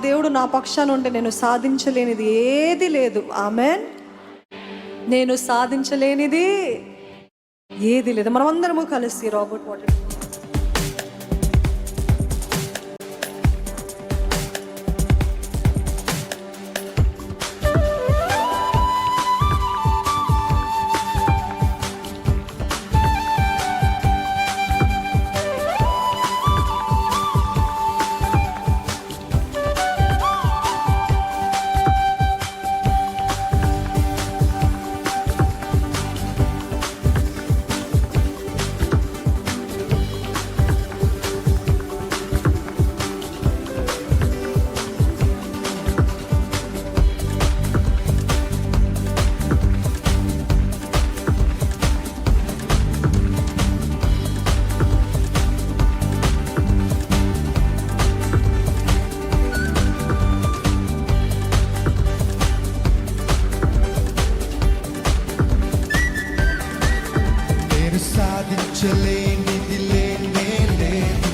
దేవుడు నా పక్షాన ఉంటే నేను సాధించలేనిది ఏది లేదు. ఆమెన్. నేను సాధించలేనిది ఏది లేదు. మనం అందరము కలిసి రాబర్ట్ వాటర్ జయించలేనిది లేనే లేదు,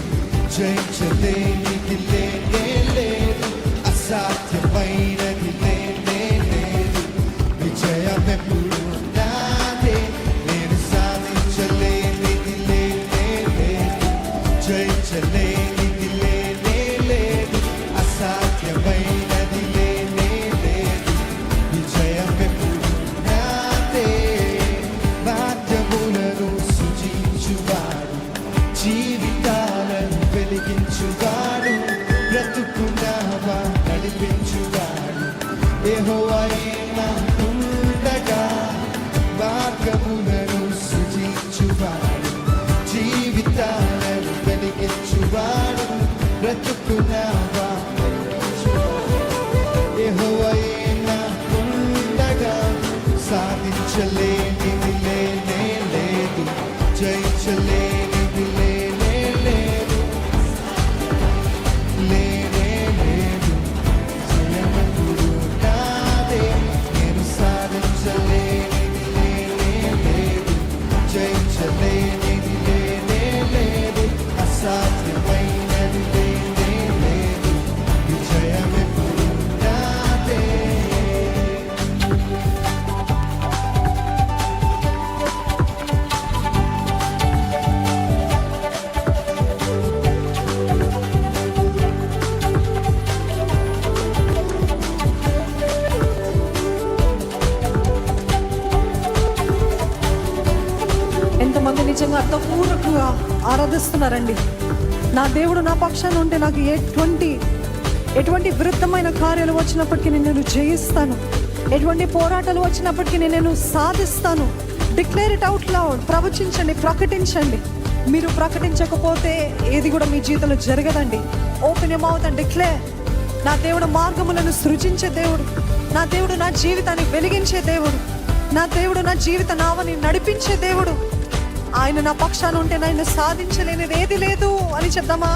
జయించలేనిది లేనే లేదు, అసాధ్యమైనది లేనే లేదు, విజయమెప్పుడు నాదే. నేను సాధించలేనిది లేనే లేదు, జయించలేనిది లేనే లేదు, అసాధ్యమైనది లేనే లేదు, విజయమెప్పుడు నాదే. భాగ్యములను సృజించువాడు, జీవితాలను వెలిగించువాడు, బ్రతుకున్నావా నడిపించువాడు, యెహోవాయే నాకుండగా. భాగ్యములను సృజించువాడు, జీవితాలను వెలిగించువాడు, బ్రతుకున్నావా యెహోవాయే నాకుండగా. సాధించలేనిది లేనే లేదు, జయించలేనిది లేనే లేదు, లేనే లేదు, జయమెప్పుడు నాదే. నేను సాధించలేనిది లేనే లేదు, జయించలేనిది లేనే లేదు, అసాధ్యమైనది లేనే లేదు, విజయమెప్పుడు నాదే. ఎంతమంది నిజంగా అర్థపూర్వకంగా ఆరాధిస్తున్నారండి. నా దేవుడు నా పక్షాన ఉంటే నాకు ఎటువంటి విరుద్ధమైన కార్యాలు వచ్చినప్పటికీ నేను జయిస్తాను, ఎటువంటి పోరాటాలు వచ్చినప్పటికీ నేను సాధిస్తాను. Declare it out loud. ప్రవచించండి, ప్రకటించండి. మీరు ప్రకటించకపోతే ఏది కూడా మీ జీవితంలో జరగదండి. Open your mouth and declare. నా దేవుడు మార్గములను సృజించే దేవుడు, నా దేవుడు నా జీవితాన్ని వెలిగించే దేవుడు, నా దేవుడు నా జీవిత నావని నడిపించే దేవుడు. ఆయన నా పక్షాన ఉంటే ఆయన సాధించలేనిది ఏది లేదు అని చెప్దామా?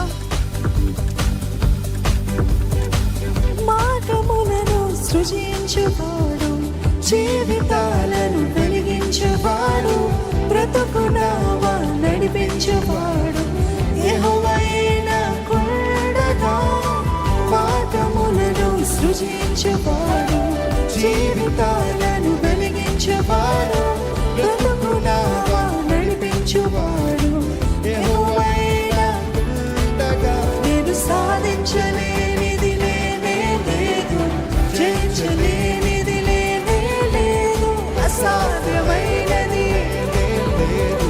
మార్గములను సృజించువాడు, జీవితాలను వెలిగించువాడు, బ్రతుకునావా నడిపించువాడు, యెహోవాయే నాకుండగా. మార్గములను సృజించువాడు, జీవితాలను వెలిగించువాడు, బ్రతుకునావా నడిపించువాడు, యెహోవాయే నాకుండగా. నేను సాధించలేనిది లేనే లేదు, జయించలేనిది లేనే లేదు, అసాధ్యమైనది లేదు,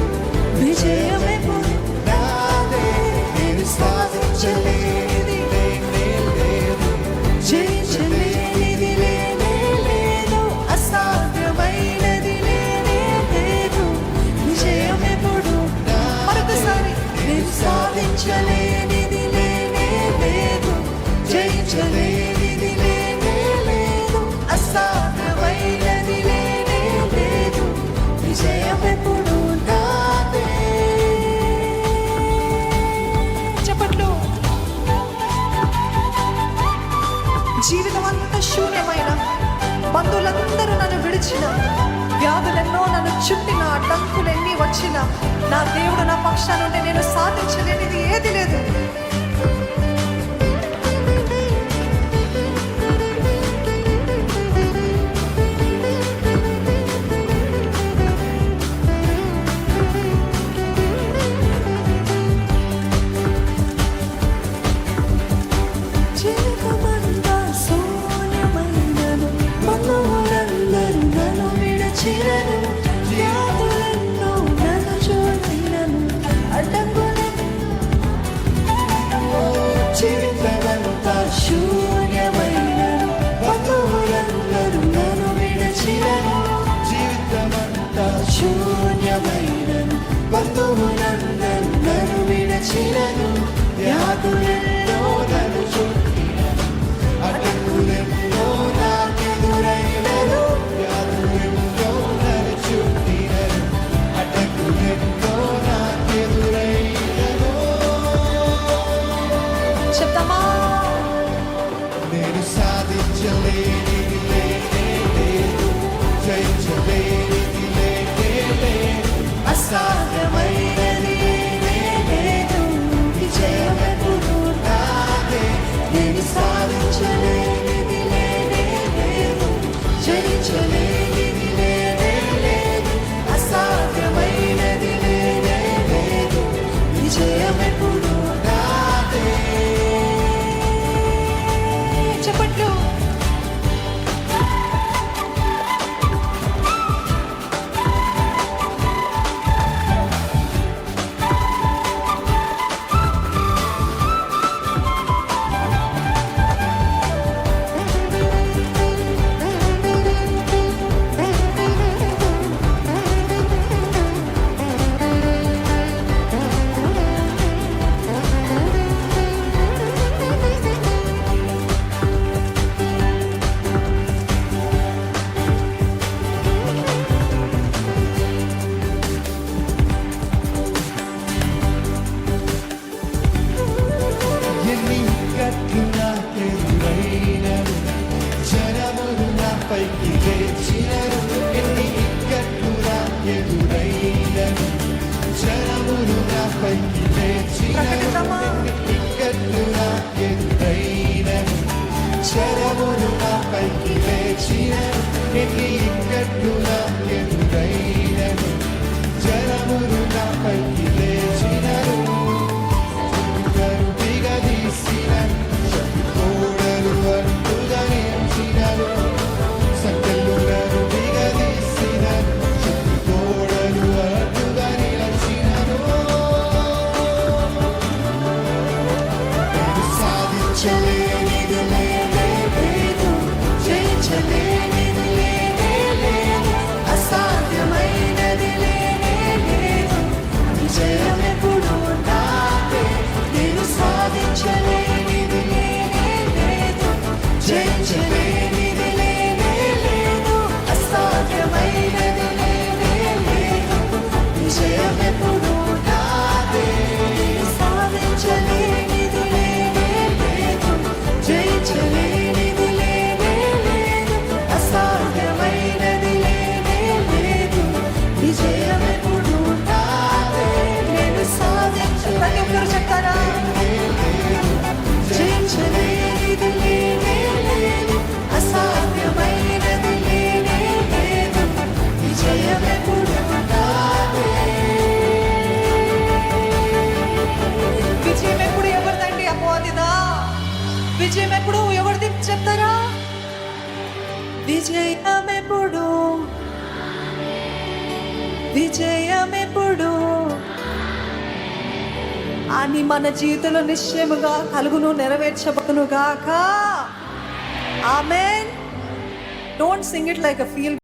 విజయమెప్పుడు నాదే. నేను సాధించలేనిది లేనే లేదు, జయించలేనిది లేనే లేదు, అసాధ్యమైనది లేనే లేదు, విజయమెప్పుడు మరొకసారి. నేను సాధించలేనిది లేనే లేదు, జయించలేనిది లేనే లేదు, అసాధ్యమైనది లేనే లేదు, విజయమెప్పుడు నాదే. చెప్పట్లు. జీవితం అంతా శూన్యమైన, బంధువులందరూ నన్ను విడిచిన, వ్యాధులెన్నో నన్ను చుట్టిన, అడ్డంకులెన్ని వచ్చిన, నా దేవుడు నా పక్షాన ఉంటే నేను సాధించలేనిది ఏది లేదు. విడచినను, వ్యాధులెన్నో నన్ను చుట్టినను, అడ్డంకులెన్నో జీవితమంతా శూన్యమైనను, బంధువులందరూ నన్ను విడచినను, జీవితమంతా శూన్యమైనను, బంధువులందరూ నన్ను విడచినను, వ్యాధులెన్నో నన్ను చుట్టినను, అడ్డంకులెన్నో నాకెదురైనను, వ్యాధులెన్నో నన్ను చుట్టినను, అడ్డంకులెన్నో నాకెదురైనను. చెప్తామా? నేను సాధించలేనిది లేనే లేదు, జయించలేనిది లేనే లేదు, అసాధ్యమైనది ఏమీ లేదు, విజయమెప్పుడు నాదే. నేను సాధించలేనిది లేనే లేదు, జయించలేనిది లేనే లేదు, అసాధ్యమైనది లేనే లేదు, విజయమెప్పుడు నాదే. చెప్పట్లు. ఎన్ని గట్లు నాకెదురైనను, జనములు నాపైకి లేచినను, ఎన్ని గట్లు నాకెదురైనను, జనములు నాపైకి ప్రకటిద్దామా? లేచినను, ఎన్ని గట్లు నాకెదురైనను, జనములు నాపైకి లేచినను, ఎన్ని గట్లు నాకెదురైనను, జనములు నాపైకి లేచినను. శత్రువులను దిగదీసినను, శత్రుకోడలు అడ్డుదనించినను, సంకెళ్ళులను దిగదీసినను, శత్రుకోడలు అడ్డుదనించినను. నేను సాధించలేనిది లేనే లేదు, జయించలేనిది లేనే లేదు, అసాధ్యమైనది లేనే లేదు, విజయమెప్పుడు నాదే. నేను సాధించలేనిది లేనే లేదు, జయించలేనిది లేనే లేదు, అసాధ్యమైనది లేనే లేదు, విజయమెప్పుడు నాదే. సాధించలేనిది లేనే లేదు, జయించలేనిది లేనే లేదు, అసాధ్యమైనది లేనే లేదు, విజయమెప్పుడు నాదే. నేను ప్రతి ఒక్కరు చెప్తారా? జయించలేనిది లేనే లేదు, అసాధ్యమైనది లేనే లేదు, విజయమెప్పుడు నాదే. విజయం ఎప్పుడు ఎవరిదండి? అపవాదిదా? విజయం ఎప్పుడు ఎవరిది చెప్తారా? విజయం ఎప్పుడు, విజయం ఎప్పుడు అని మన జీవితంలో నిశ్చయముగా కలుగును, నెరవేర్చబడును గాక. ఆమేన్. Don't sing it like a feel